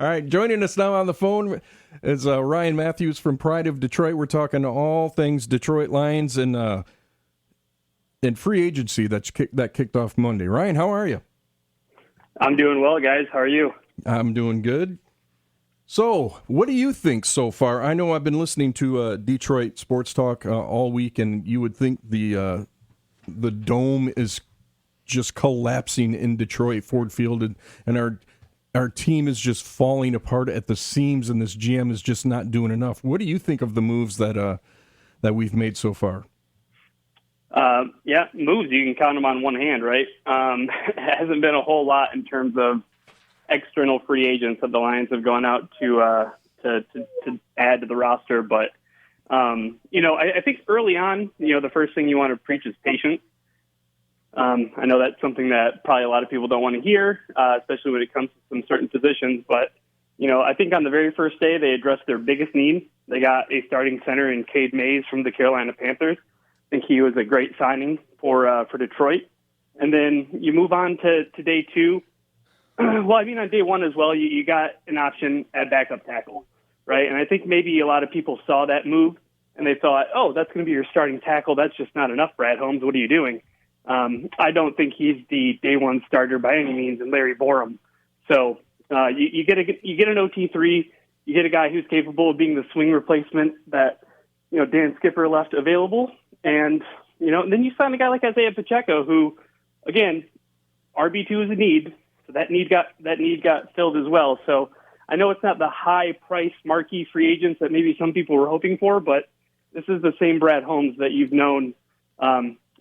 All right, joining us now on the phone is Ryan Mathews from Pride of Detroit. We're talking all things Detroit Lions and free agency that kicked off Monday. Ryan, how are you? I'm doing well, guys. How are you? I'm doing good. So, what do you think so far? I know I've been listening to Detroit Sports Talk all week, and you would think the dome is just collapsing in Detroit, Ford Field, and our team is just falling apart at the seams, and this GM is just not doing enough. What do you think of the moves that we've made so far? Moves, you can count them on one hand, right? It hasn't been a whole lot in terms of external free agents that the Lions have gone out to add to the roster. But, I think early on, the first thing you want to preach is patience. I know that's something that probably a lot of people don't want to hear, especially when it comes to some certain positions. But, I think on the very first day, they addressed their biggest need. They got a starting center in Cade Mays from the Carolina Panthers. I think he was a great signing for Detroit. And then you move on to day two. Well, I mean, on day one as well, you got an option at backup tackle, right? And I think maybe a lot of people saw that move and they thought, oh, that's going to be your starting tackle. That's just not enough, Brad Holmes. What are you doing? I don't think he's the day one starter by any means in Larry Borum. So you get an OT3, you get a guy who's capable of being the swing replacement that, Dan Skipper left available. And, then you sign a guy like Isaiah Pacheco, who, again, RB2 is a need. So that need got filled as well. So I know it's not the high price marquee free agents that maybe some people were hoping for, but this is the same Brad Holmes that you've known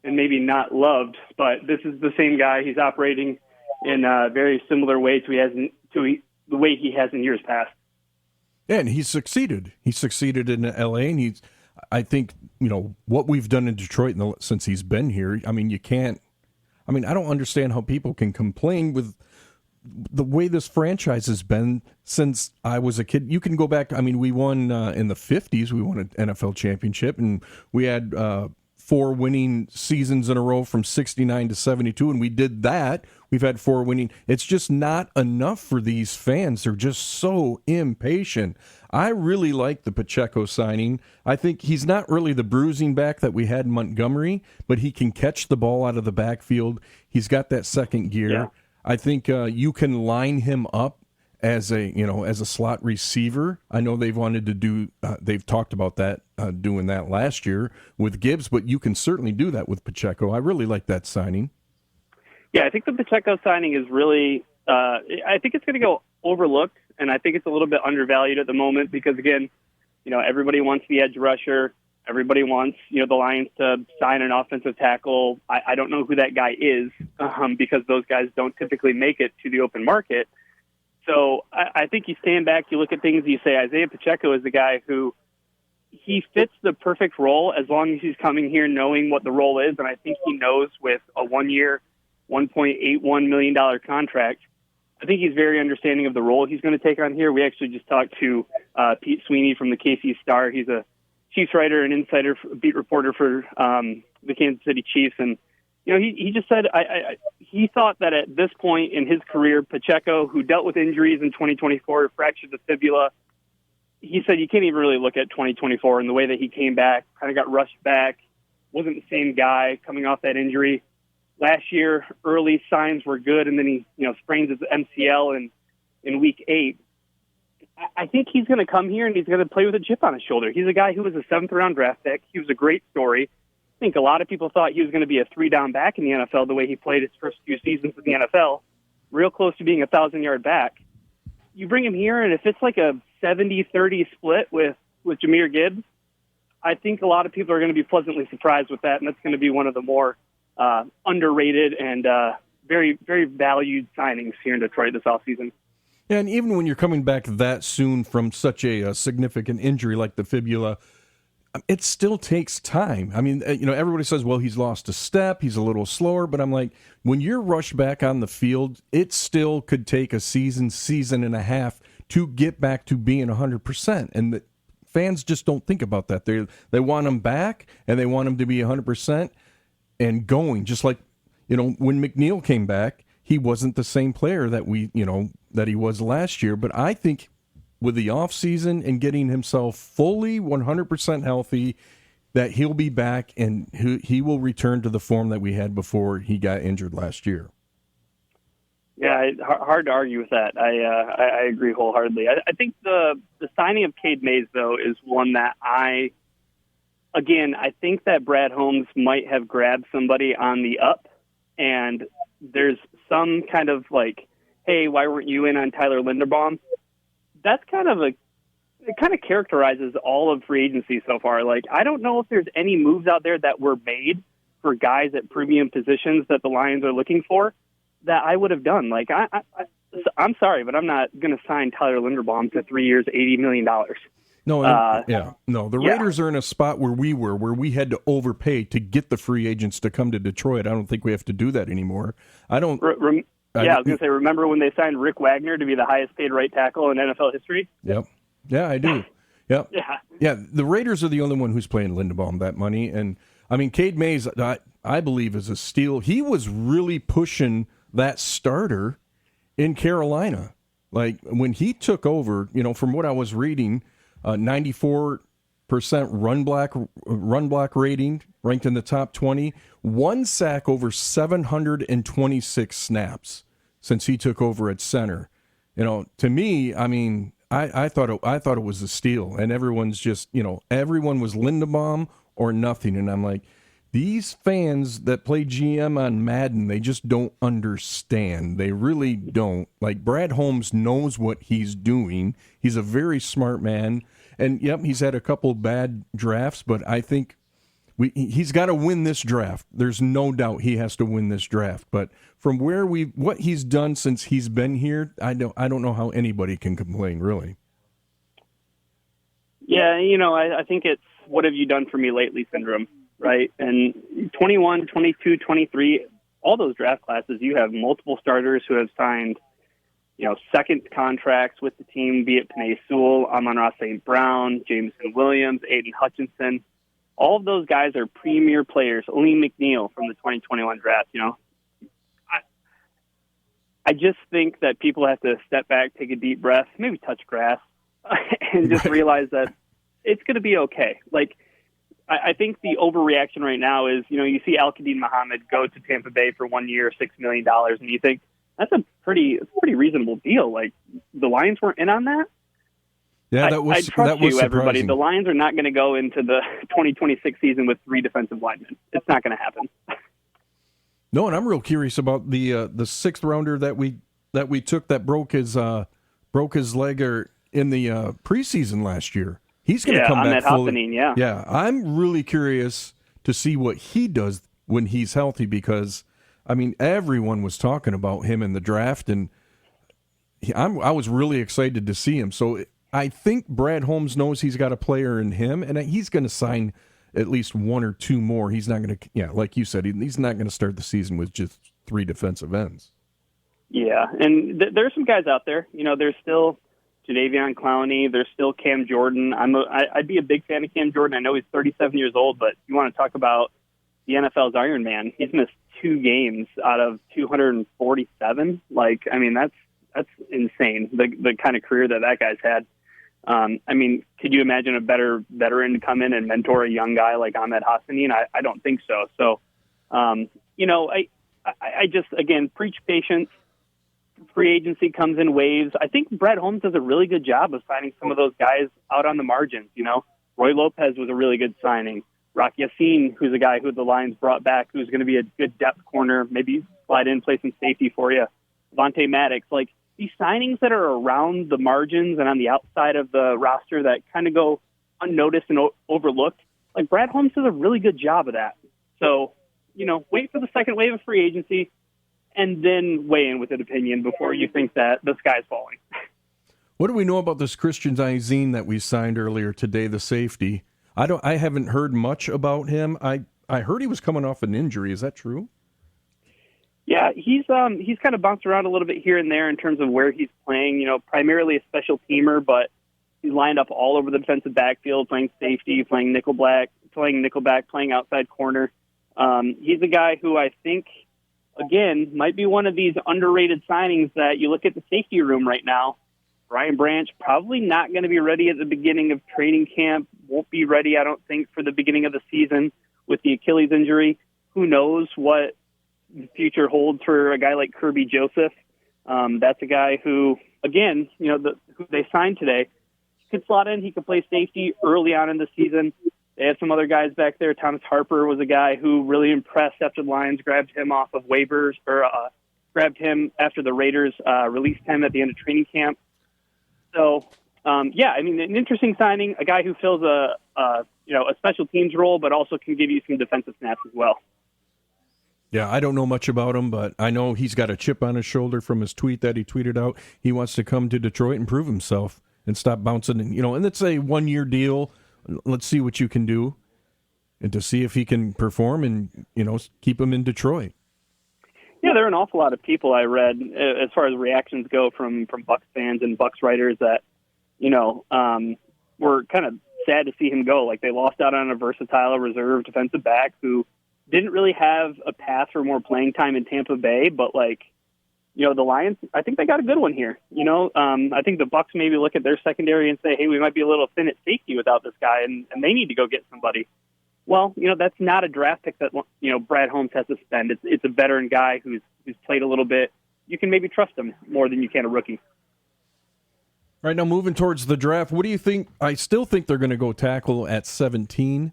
and maybe not loved. But this is the same guy. He's operating in a very similar way to the way he has in years past. And he's succeeded. He succeeded in L.A. and I think what we've done in Detroit since he's been here. I mean, I don't understand how people can complain with the way this franchise has been since I was a kid. You can go back. I mean, we won in the 50s. We won an NFL championship, and we had 4 winning seasons in a row from 69 to 72, and we did that. We've had 4 winning. It's just not enough for these fans. They're just so impatient. I really like the Pacheco signing. I think he's not really the bruising back that we had in Montgomery, but he can catch the ball out of the backfield. He's got that second gear. Yeah. I think you can line him up as a slot receiver. I know they've wanted to do. They've talked about that doing that last year with Gibbs, but you can certainly do that with Pacheco. I really like that signing. Yeah, I think the Pacheco signing is really. I think it's going to go overlooked, and I think it's a little bit undervalued at the moment because again, everybody wants the edge rusher. Everybody wants, the Lions to sign an offensive tackle. I don't know who that guy is because those guys don't typically make it to the open market. So I think you stand back, you look at things, you say Isaiah Pacheco is the guy who he fits the perfect role as long as he's coming here knowing what the role is. And I think he knows with a 1-year, $1.81 million contract, I think he's very understanding of the role he's going to take on here. We actually just talked to Pete Sweeney from the KC Star. He's a Chiefs writer and insider, beat reporter for the Kansas City Chiefs. And, he just said he thought that at this point in his career, Pacheco, who dealt with injuries in 2024, fractured the fibula, he said you can't even really look at 2024 and the way that he came back, kind of got rushed back, wasn't the same guy coming off that injury. Last year, early signs were good, and then he sprains his MCL in week 8. I think he's going to come here and he's going to play with a chip on his shoulder. He's a guy who was a 7th-round draft pick. He was a great story. I think a lot of people thought he was going to be a 3-down back in the NFL the way he played his first few seasons in the NFL, real close to being a 1,000-yard back. You bring him here, and if it's like a 70-30 split with Jahmyr Gibbs, I think a lot of people are going to be pleasantly surprised with that, and that's going to be one of the more underrated and very, very valued signings here in Detroit this offseason. Yeah, and even when you're coming back that soon from such a significant injury like the fibula, it still takes time. I mean, everybody says, well, he's lost a step, he's a little slower, but I'm like, when you're rushed back on the field, it still could take a season and a half to get back to being 100%. And the fans just don't think about that. They want him back, and they want him to be 100% and going. Just like, when McNeil came back, he wasn't the same player that that he was last year. But I think with the offseason and getting himself fully 100% healthy, that he'll be back and he will return to the form that we had before he got injured last year. Yeah, hard to argue with that. I agree wholeheartedly. I think the signing of Cade Mays, though, is one that I think that Brad Holmes might have grabbed somebody on the up, and there's some kind of like, hey, why weren't you in on Tyler Linderbaum? That's it kind of characterizes all of free agency so far. Like, I don't know if there's any moves out there that were made for guys at premium positions that the Lions are looking for that I would have done. Like, I'm sorry, but I'm not going to sign Tyler Linderbaum to 3 years, $80 million. No, the Raiders are in a spot where we had to overpay to get the free agents to come to Detroit. I don't think we have to do that anymore. I don't. I was going to say, remember when they signed Rick Wagner to be the highest paid right tackle in NFL history? Yep. Yeah, I do. Yep. Yeah. The Raiders are the only one who's paying Linderbaum that money. And, I mean, Cade Mays, I believe, is a steal. He was really pushing that starter in Carolina. Like, when he took over, from what I was reading, 94% run block rating, ranked in the top 20, one sack over 726 snaps since he took over at center. To me, I mean, I thought it was a steal, and everyone's just, everyone was Linderbaum or nothing, and I'm like, these fans that play GM on Madden, they just don't understand. They really don't. Like, Brad Holmes knows what he's doing. He's a very smart man, and yep, he's had a couple bad drafts, but I think he's got to win this draft. There's no doubt he has to win this draft. But from what he's done since he's been here, I don't know how anybody can complain, really. Yeah, I think it's what have you done for me lately syndrome, right? And 21, 22, 23, all those draft classes, you have multiple starters who have signed, second contracts with the team, be it Penei Sewell, Amon-Ra St. Brown, Jameson Williams, Aiden Hutchinson. All of those guys are premier players. Only McNeil from the 2021 draft, I just think that people have to step back, take a deep breath, maybe touch grass, and just realize that it's going to be okay. Like, I think the overreaction right now is, you see Al-Qadim Muhammad go to Tampa Bay for 1 year, $6 million, and you think that's a pretty reasonable deal. Like, the Lions weren't in on that. Yeah, that was surprising. Everybody. The Lions are not going to go into the 2026 season with 3 defensive linemen. It's not going to happen. No, and I'm real curious about the sixth rounder that we took that broke his leg in the preseason last year. He's going to come back fully. Yeah, I'm really curious to see what he does when he's healthy, because I mean, everyone was talking about him in the draft, and I was really excited to see him. So I think Brad Holmes knows he's got a player in him, and he's going to sign at least 1 or 2 more. He's not going to, like you said, he's not going to start the season with just 3 defensive ends. Yeah, and there's some guys out there. There's still Jadeveon Clowney. There's still Cam Jordan. I'd be a big fan of Cam Jordan. I know he's 37 years old, but you want to talk about the NFL's Iron Man. He's missed 2 games out of 247. Like, I mean, that's insane, the kind of career that guy's had. I mean, could you imagine a better veteran to come in and mentor a young guy like Ahmed Hassanin? I don't think so. So, I just, again, preach patience. Free agency comes in waves. I think Brad Holmes does a really good job of signing some of those guys out on the margins. Roy Lopez was a really good signing. Rock Yassin, who's a guy who the Lions brought back, who's going to be a good depth corner, maybe slide in, play some safety for you. Vontae Maddox, like, these signings that are around the margins and on the outside of the roster that kind of go unnoticed and overlooked, like, Brad Holmes does a really good job of that. So, wait for the second wave of free agency and then weigh in with an opinion before you think that the sky's falling. What do we know about this Christian Izine that we signed earlier today, the safety? I haven't heard much about him. I heard he was coming off an injury. Is that true? Yeah, he's kind of bounced around a little bit here and there in terms of where he's playing, primarily a special teamer, but he's lined up all over the defensive backfield, playing safety, playing nickelback, playing outside corner. He's a guy who I think again, might be one of these underrated signings that you look at the safety room right now. Brian Branch probably not going to be ready at the beginning of training camp. Won't be ready, I don't think, for the beginning of the season with the Achilles injury. Who knows what the future holds for a guy like Kirby Joseph. That's a guy who, again, who they signed today, could slot in. He could play safety early on in the season. They had some other guys back there. Thomas Harper was a guy who really impressed after the Lions grabbed him off of waivers, or grabbed him after the Raiders released him at the end of training camp. So, an interesting signing, a guy who fills a special teams role, but also can give you some defensive snaps as well. Yeah, I don't know much about him, but I know he's got a chip on his shoulder from his tweet that he tweeted out. He wants to come to Detroit and prove himself and stop bouncing. And it's a 1-year deal. Let's see what you can do, and to see if he can perform and, keep him in Detroit. Yeah, there are an awful lot of people I read as far as reactions go from Bucs fans and Bucs writers that, were kind of sad to see him go. Like, they lost out on a versatile reserve defensive back who didn't really have a path for more playing time in Tampa Bay, but the Lions, I think they got a good one here. I think the Bucs maybe look at their secondary and say, hey, we might be a little thin at safety without this guy, and they need to go get somebody. Well, that's not a draft pick that, Brad Holmes has to spend. It's a veteran guy who's played a little bit. You can maybe trust him more than you can a rookie. All right, now moving towards the draft, what do you think? I still think they're going to go tackle at 17.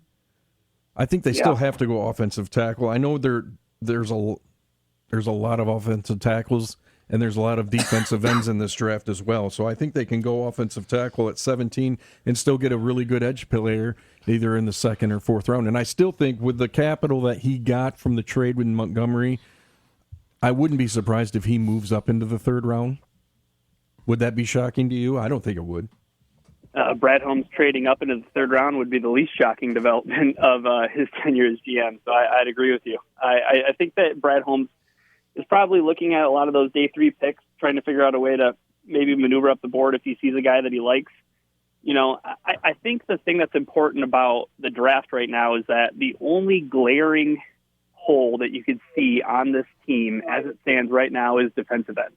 I think they still have to go offensive tackle. I know there's a lot of offensive tackles, and there's a lot of defensive ends in this draft as well. So I think they can go offensive tackle at 17 and still get a really good edge player either in the second or fourth round. And I still think with the capital that he got from the trade with Montgomery, I wouldn't be surprised if he moves up into the third round. Would that be shocking to you? I don't think it would. Brad Holmes trading up into the third round would be the least shocking development of his tenure as GM. So I'd agree with you. I think that Brad Holmes is probably looking at a lot of those day 3 picks, trying to figure out a way to maybe maneuver up the board if he sees a guy that he likes. I think the thing that's important about the draft right now is that the only glaring hole that you could see on this team as it stands right now is defensive end.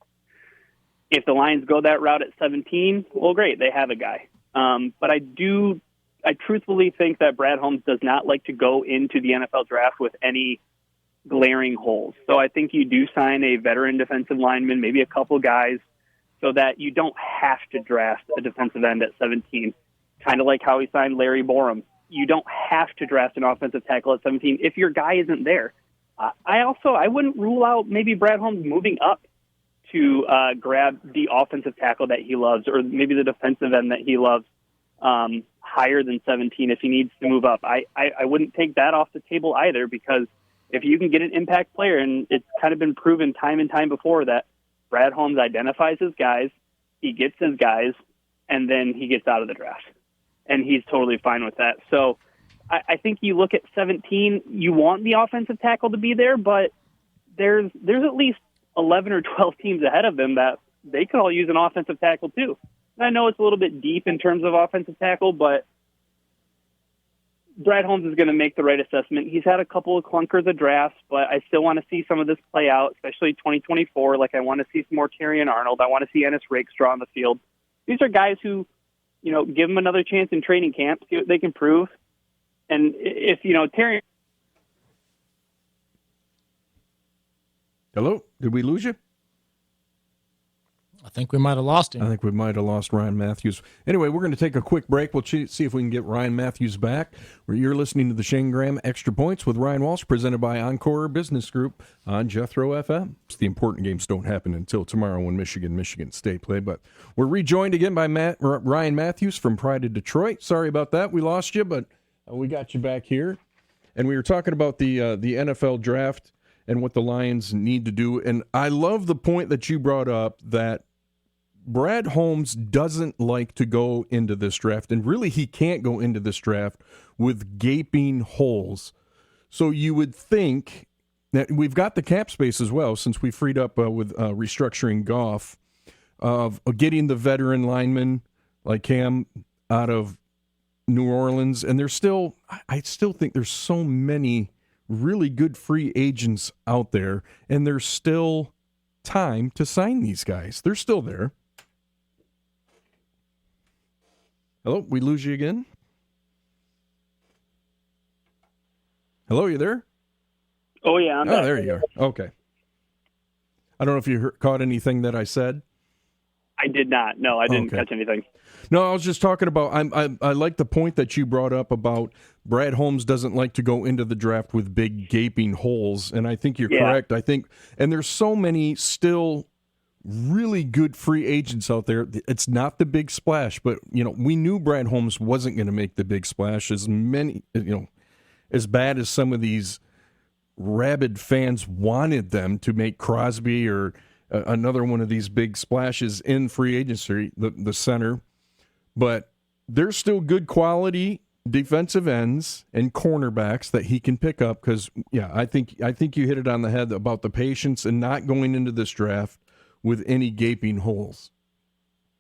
If the Lions go that route at 17, well, great, they have a guy. But I truthfully think that Brad Holmes does not like to go into the NFL draft with any glaring holes. So I think you do sign a veteran defensive lineman, maybe a couple guys, so that you don't have to draft a defensive end at 17, kind of like how he signed Larry Borum. You don't have to draft an offensive tackle at 17 if your guy isn't there. I wouldn't rule out maybe Brad Holmes moving up to grab the offensive tackle that he loves, or maybe the defensive end that he loves higher than 17 if he needs to move up. I wouldn't take that off the table either, because if you can get an impact player, and it's kind of been proven time and time before that Brad Holmes identifies his guys, he gets his guys, and then he gets out of the draft. And he's totally fine with that. So I think you look at 17, you want the offensive tackle to be there, but there's at least 11 or 12 teams ahead of them that they could all use an offensive tackle too. And I know it's a little bit deep in terms of offensive tackle, but Brad Holmes is going to make the right assessment. He's had a couple of clunkers of drafts, but I still want to see some of this play out, especially 2024. Like, I want to see some more Terrion Arnold. I want to see Ennis Rakestraw on the field. These are guys who, give them another chance in training camp, see what they can prove. And if, Terrion... Hello? Did we lose you? I think we might have lost him. I think we might have lost Ryan Mathews. Anyway, we're going to take a quick break. We'll see if we can get Ryan Mathews back. You're listening to the Shayne Graham Extra Points with Ryan Walsh, presented by Encore Business Group on Jethro FM. The important games don't happen until tomorrow when Michigan State play. But we're rejoined again by Ryan Mathews from Pride of Detroit. Sorry about that. We lost you, but we got you back here. And we were talking about the NFL draft and what the Lions need to do. And I love the point that you brought up, that Brad Holmes doesn't like to go into this draft, and really he can't go into this draft with gaping holes. So you would think that we've got the cap space as well, since we freed up with restructuring Goff, of getting the veteran lineman like Cam out of New Orleans. And I still think there's so many really good free agents out there, and there's still time to sign these guys. They're still there. Hello, we lose you again? Hello, you there? Oh, yeah. I'm back. There you are. Okay. I don't know if you caught anything that I said. I did not. No, I didn't catch anything. No, I was just talking about, I like the point that you brought up about Brad Holmes doesn't like to go into the draft with big gaping holes, and I think you're correct. I think, and there's so many still really good free agents out there. It's not the big splash, but, we knew Brad Holmes wasn't going to make the big splash. As bad as some of these rabid fans wanted them to make Crosby or another one of these big splashes in free agency, the center. But there's still good quality defensive ends and cornerbacks that he can pick up because, I think you hit it on the head about the patience and not going into this draft with any gaping holes.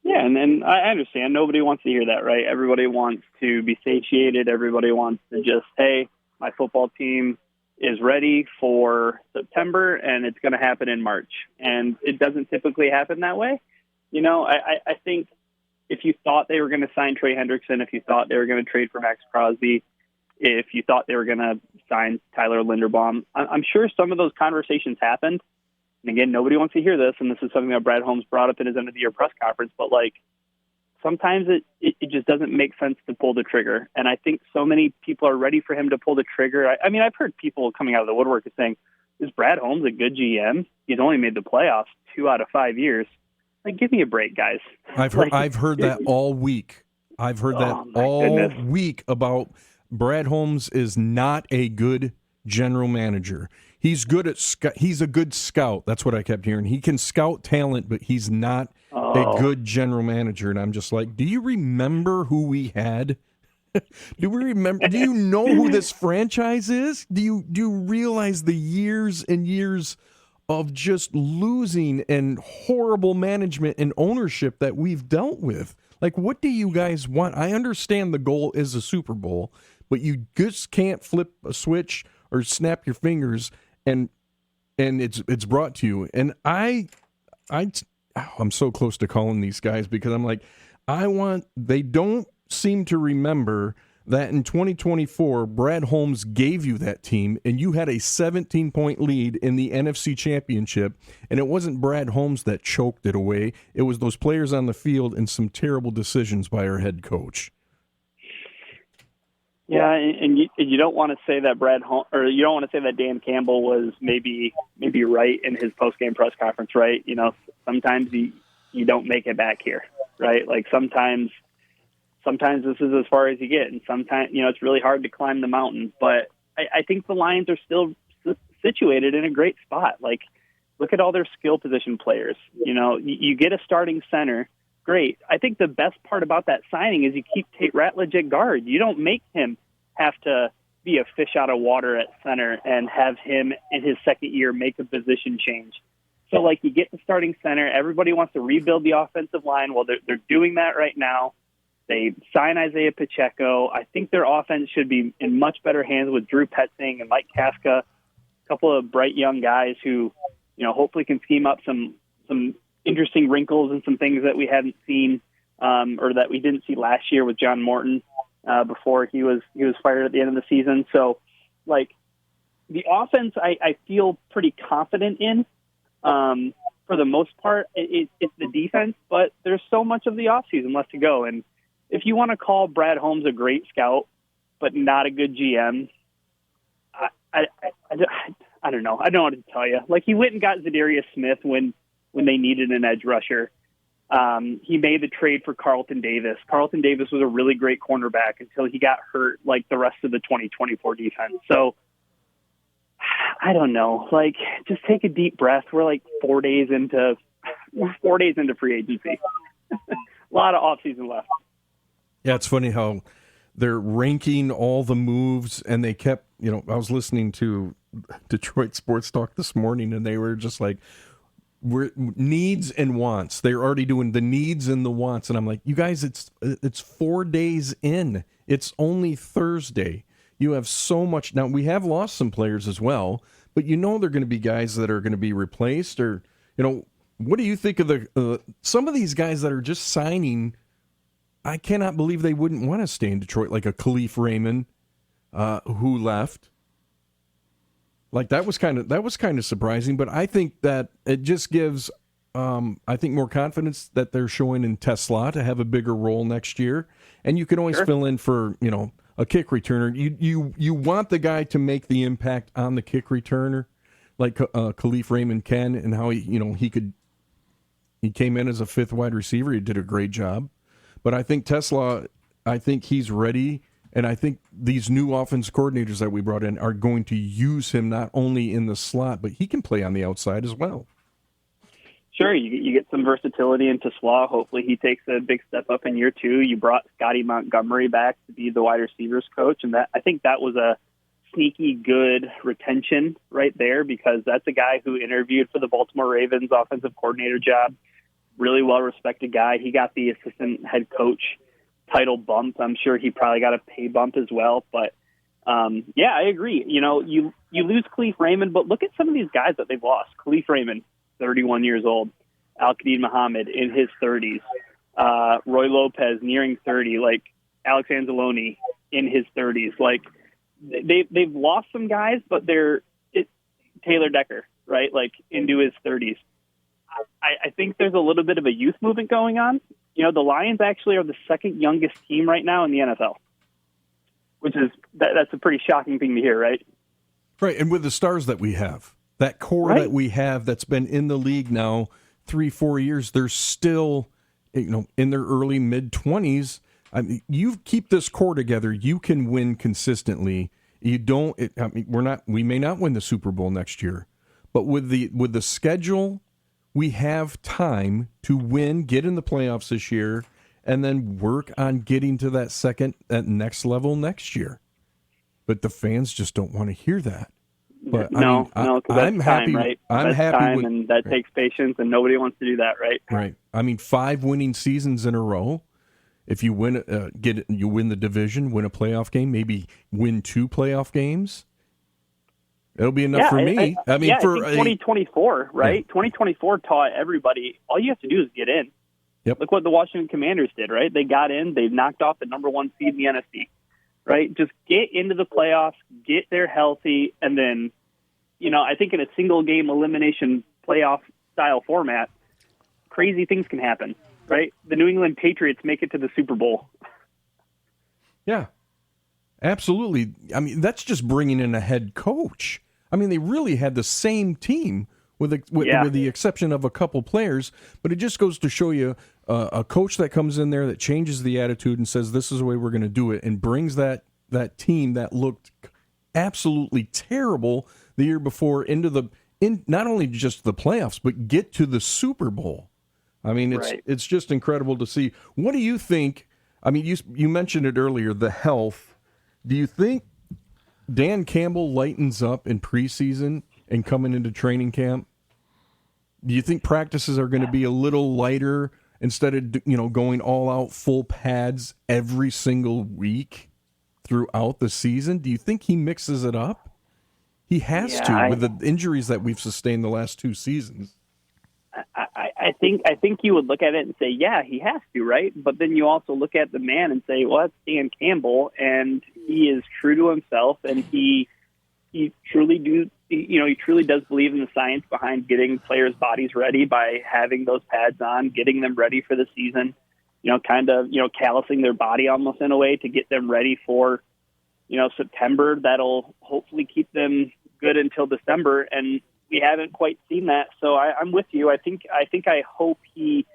Yeah, and I understand. Nobody wants to hear that, right? Everybody wants to be satiated. Everybody wants to just, hey, my football team is ready for September, and it's going to happen in March. And it doesn't typically happen that way. I think if you thought they were going to sign Trey Hendrickson, if you thought they were going to trade for Max Crosby, if you thought they were going to sign Tyler Linderbaum, I'm sure some of those conversations happened. And again, nobody wants to hear this, and this is something that Brad Holmes brought up in his end-of-the-year press conference, but, sometimes it just doesn't make sense to pull the trigger. And I think so many people are ready for him to pull the trigger. I mean, I've heard people coming out of the woodwork saying, is Brad Holmes a good GM? He's only made the playoffs 2 out of 5 years. Give me a break, guys. I've heard that all week. I've heard that all week about Brad Holmes is not a good general manager. He's good at he's a good scout. That's what I kept hearing. He can scout talent, but he's not a good general manager. And I'm just like, do you remember who we had? Do we remember? Do you know who this franchise is? Do you realize the years and years of just losing and horrible management and ownership that we've dealt with? What do you guys want? I understand the goal is a Super Bowl, but you just can't flip a switch or snap your fingers and it's brought to you. And I'm so close to calling these guys because I'm like, they don't seem to remember that in 2024, Brad Holmes gave you that team and you had a 17-point lead in the NFC Championship, and it wasn't Brad Holmes that choked it away. It was those players on the field and some terrible decisions by our head coach. Yeah, and you don't want to say that you don't want to say that Dan Campbell was maybe right in his post-game press conference, right? Sometimes you don't make it back here, right? Sometimes this is as far as you get, and sometimes it's really hard to climb the mountain. But I think the Lions are still situated in a great spot. Look at all their skill position players. You get a starting center. Great. I think the best part about that signing is you keep Tate Ratledge at guard. You don't make him have to be a fish out of water at center and have him in his second year make a position change. So, you get the starting center. Everybody wants to rebuild the offensive line. Well, they're doing that right now. They sign Isaiah Pacheco. I think their offense should be in much better hands with Drew Petzing and Mike Casca, a couple of bright young guys who, hopefully can scheme up some interesting wrinkles and some things that we hadn't seen or that we didn't see last year with John Morton before he was fired at the end of the season. So, the offense I feel pretty confident in. For the most part, it's the defense, but there's so much of the offseason left to go. And if you want to call Brad Holmes a great scout but not a good GM, I don't know. I don't know what to tell you. He went and got Zadarius Smith when they needed an edge rusher. He made the trade for Carlton Davis. Carlton Davis was a really great cornerback until he got hurt like the rest of the 2024 defense. So I don't know. Just take a deep breath. We're 4 days into free agency. A lot of offseason left. Yeah, it's funny how they're ranking all the moves, and they kept, I was listening to Detroit Sports Talk this morning, and they were just we're needs and wants. They're already doing the needs and the wants, and I'm like, you guys, it's 4 days in. It's only Thursday. You have so much. Now, we have lost some players as well, but they're going to be guys that are going to be replaced. Or, what do you think of some of these guys that are just signing? I cannot believe they wouldn't want to stay in Detroit, like a Khalif Raymond, who left. Like that was kind of surprising, but I think that it just gives, more confidence that they're showing in Tesla to have a bigger role next year, and you can always fill in for a kick returner. You want the guy to make the impact on the kick returner, like Khalif Raymond can, and how he came in as a fifth wide receiver. He did a great job, but I think he's ready. And I think these new offense coordinators that we brought in are going to use him not only in the slot, but he can play on the outside as well. Sure, you get some versatility into Slaw. Hopefully he takes a big step up in year 2. You brought Scotty Montgomery back to be the wide receivers coach, and I think that was a sneaky good retention right there, because that's a guy who interviewed for the Baltimore Ravens offensive coordinator job. Really well-respected guy. He got the assistant head coach title bump. I'm sure he probably got a pay bump as well. But, I agree. You lose Khalif Raymond, but look at some of these guys that they've lost. Khalif Raymond, 31 years old. Al-Qadim Muhammad in his 30s. Roy Lopez nearing 30. Like Alex Anzalone in his 30s. Like they've lost some guys, but Taylor Decker, right? Like into his 30s. I think there's a little bit of a youth movement going on. The Lions actually are the second youngest team right now in the NFL, which is that's a pretty shocking thing to hear, right? Right, and with the stars that we have, that core that we have that's been in the league now 3-4 years, they're still, in their early mid-20s. I mean, you keep this core together, you can win consistently. You don't. We may not win the Super Bowl next year, but with the schedule, we have time to win, get in the playoffs this year, and then work on getting to that next level next year. But the fans just don't want to hear that. But I'm happy. Right? I'm happy time, and that takes patience, and nobody wants to do that, right? Right. I mean, 5 winning seasons in a row. If you win, you win the division, win a playoff game, maybe win 2 playoff games. It'll be enough for me. I think 2024, right? Yeah. 2024 taught everybody all you have to do is get in. Yep. Look what the Washington Commanders did, right? They got in. They knocked off the number 1 seed in the NFC, right? Just get into the playoffs, get there healthy, and then, I think in a single-game elimination playoff-style format, crazy things can happen, right? The New England Patriots make it to the Super Bowl. Yeah, absolutely. I mean, that's just bringing in a head coach. I mean, they really had the same team with the exception of a couple players, but it just goes to show you a coach that comes in there that changes the attitude and says, this is the way we're going to do it, and brings that team that looked absolutely terrible the year before in not only just the playoffs, but get to the Super Bowl. I mean, it's just incredible to see. What do you think? I mean, you mentioned it earlier, the health. Do you think Dan Campbell lightens up in preseason and coming into training camp? Do you think practices are going to be a little lighter instead of going all out full pads every single week throughout the season? Do you think he mixes it up? He has to with the injuries that we've sustained the last 2 seasons. I think you would look at it and say, yeah, he has to, right? But then you also look at the man and say, well, that's Dan Campbell, and he is true to himself, and he truly does believe in the science behind getting players' bodies ready by having those pads on, getting them ready for the season, callousing their body almost in a way to get them ready for, September. That'll hopefully keep them good until December, and we haven't quite seen that. So I'm with you. I hope he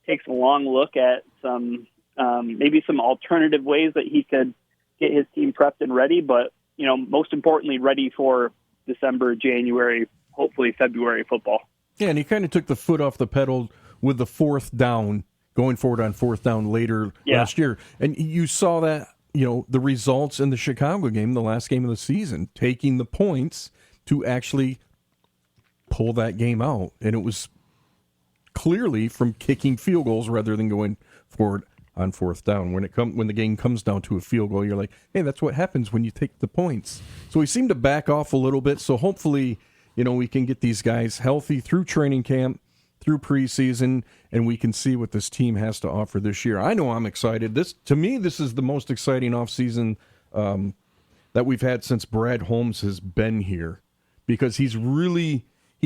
takes a long look at some maybe some alternative ways that he could get his team prepped and ready, but most importantly, ready for December, January, hopefully February football. Yeah, and he kind of took the foot off the pedal with the 4th down, going forward on 4th down later last year. And you saw that, the results in the Chicago game, the last game of the season, taking the points to actually pull that game out. And it was clearly from kicking field goals rather than going forward on fourth down. When the game comes down to a field goal, you're like, hey, that's what happens when you take the points. So we seem to back off a little bit. So hopefully, we can get these guys healthy through training camp, through preseason, and we can see what this team has to offer this year. I know I'm excited. To me, this is the most exciting offseason that we've had since Brad Holmes has been here, because he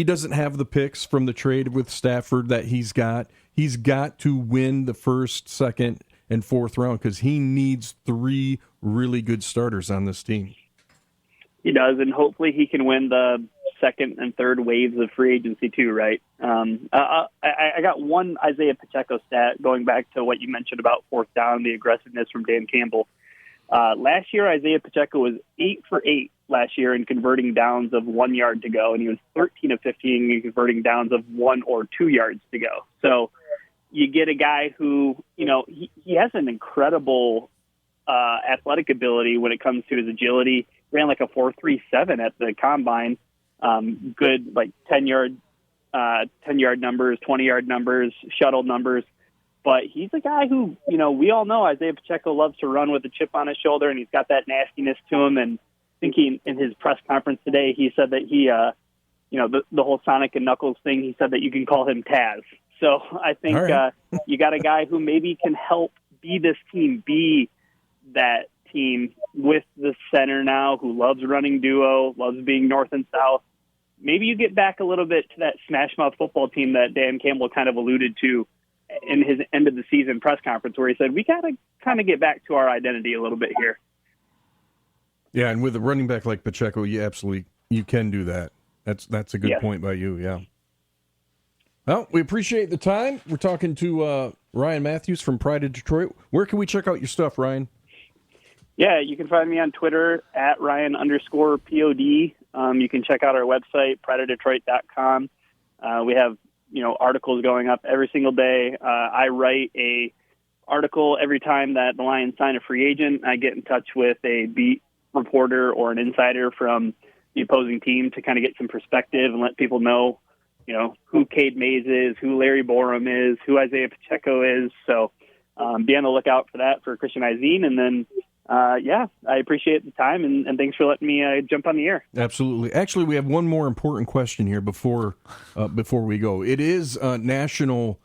doesn't have the picks from the trade with Stafford that he's got. He's got to win the first, second, and fourth round because he needs 3 really good starters on this team. He does, and hopefully he can win the second and third waves of free agency too, right? I got one Isaiah Pacheco stat going back to what you mentioned about fourth down, the aggressiveness from Dan Campbell. Last year, Isaiah Pacheco was 8 for 8 last year in converting downs of 1 yard to go, and he was 13 of 15 in converting downs of 1 or 2 yards to go. So you get a guy who, he has an incredible athletic ability when it comes to his agility. Ran like a 4.37 at the combine. Good, like 10-yard numbers, 20-yard numbers, shuttle numbers. But he's a guy who, we all know Isaiah Pacheco loves to run with a chip on his shoulder, and he's got that nastiness to him. And I think in his press conference today, he said that he, the whole Sonic and Knuckles thing, he said that you can call him Taz. So I think you got a guy who maybe can help be that team with the center now who loves running duo, loves being north and south. Maybe you get back a little bit to that smash mouth football team that Dan Campbell kind of alluded to in his end of the season press conference, where he said, we got to kind of get back to our identity a little bit here. Yeah, and with a running back like Pacheco, you can do that. That's a good point by you, yeah. Well, we appreciate the time. We're talking to Ryan Mathews from Pride of Detroit. Where can we check out your stuff, Ryan? Yeah, you can find me on Twitter at Ryan_POD. You can check out our website, prideofdetroit.com. We have, articles going up every single day. I write a article every time that the Lions sign a free agent. I get in touch with a beat reporter or an insider from the opposing team to kind of get some perspective and let people know, who Cade Mays is, who Larry Borum is, who Isaiah Pacheco is. So be on the lookout for that for Christian Izine. And then, I appreciate the time, and thanks for letting me jump on the air. Absolutely. Actually, we have one more important question here before we go. It is National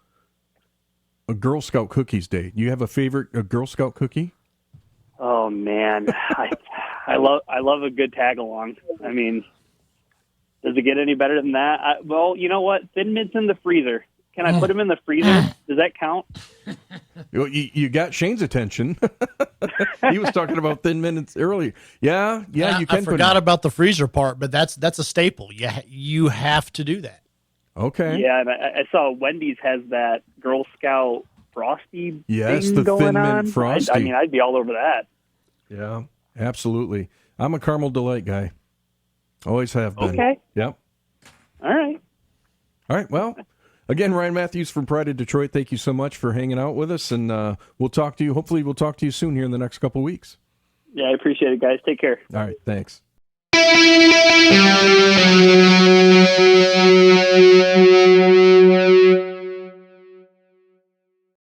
Girl Scout Cookies Day. Do you have a favorite Girl Scout cookie? Oh man, I love a good tag along. I mean, does it get any better than that? Well, you know what? Thin Mints in the freezer. Can I put them in the freezer? Does that count? You got Shayne's attention. He was talking about Thin Mints earlier. Yeah, you can. I forgot about the freezer part, but that's a staple. You have to do that. Okay. Yeah, and I saw Wendy's has that Girl Scout Frosty yes, thing the going Thin Mint on. Frosty. I mean, I'd be all over that. Yeah, absolutely. I'm a Caramel Delight guy. Always have been. Okay. Yep. All right. Well, again, Ryan Mathews from Pride of Detroit, thank you so much for hanging out with us, and we'll talk to you. Hopefully, we'll talk to you soon here in the next couple of weeks. Yeah, I appreciate it, guys. Take care. All right, thanks.